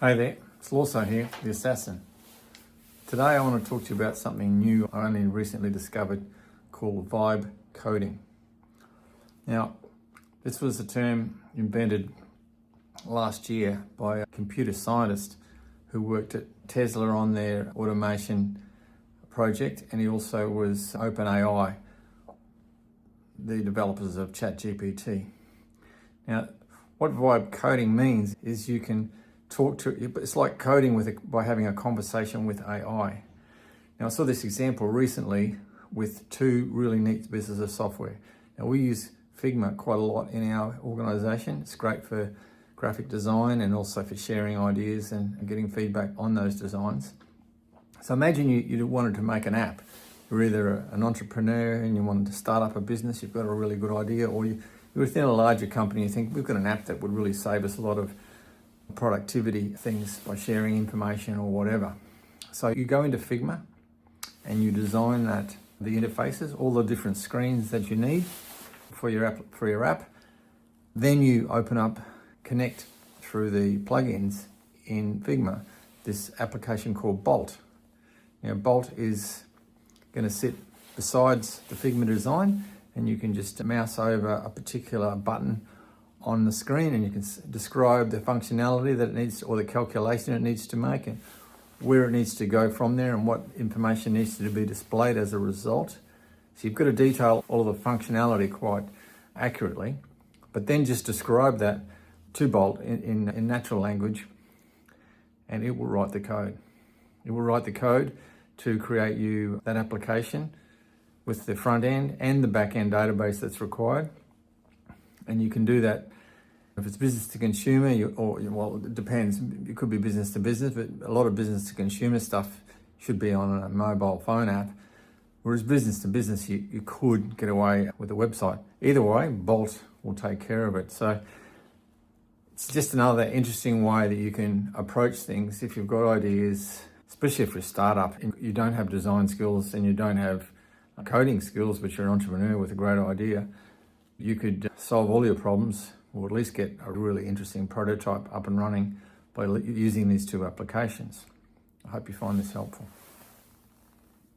Hey there, it's Lawso here, the Assassin. Today I want to talk to you about something new I only recently discovered called vibe coding. Now, this was a term invented last year by a computer scientist who worked at Tesla on their automation project, and he also was OpenAI, the developers of ChatGPT. Now, what vibe coding means is you can talk to, it's like coding by having a conversation with AI. Now, I saw this example recently with two really neat pieces of software. Now, we use Figma quite a lot in our organization. It's great for graphic design and also for sharing ideas and getting feedback on those designs. So imagine you wanted to make an app. You're either an entrepreneur and you wanted to start up a business, you've got a really good idea, or you're within a larger company, you think we've got an app that would really save us a lot of productivity things by sharing information or whatever. So you go into Figma and you design the interfaces, all the different screens that you need for your app. Then you open up, connect through the plugins in Figma, this application called Bolt. Now, Bolt is going to sit besides the Figma design, and you can just mouse over a particular button on the screen and you can describe the functionality that it needs, or the calculation it needs to make, and where it needs to go from there, and what information needs to be displayed as a result. So you've got to detail all of the functionality quite accurately, but then just describe that to Bolt in natural language, and it will write the code. It will write the code to create you that application with the front end and the back end database that's required. And you can do that if it's business to consumer, well, it depends. It could be business to business, but a lot of business to consumer stuff should be on a mobile phone app. Whereas business to business, you could get away with a website. Either way, Bolt will take care of it. So it's just another interesting way that you can approach things if you've got ideas, especially if you're a startup and you don't have design skills and you don't have coding skills, but you're an entrepreneur with a great idea. You could solve all your problems, or at least get a really interesting prototype up and running by using these two applications. I hope you find this helpful.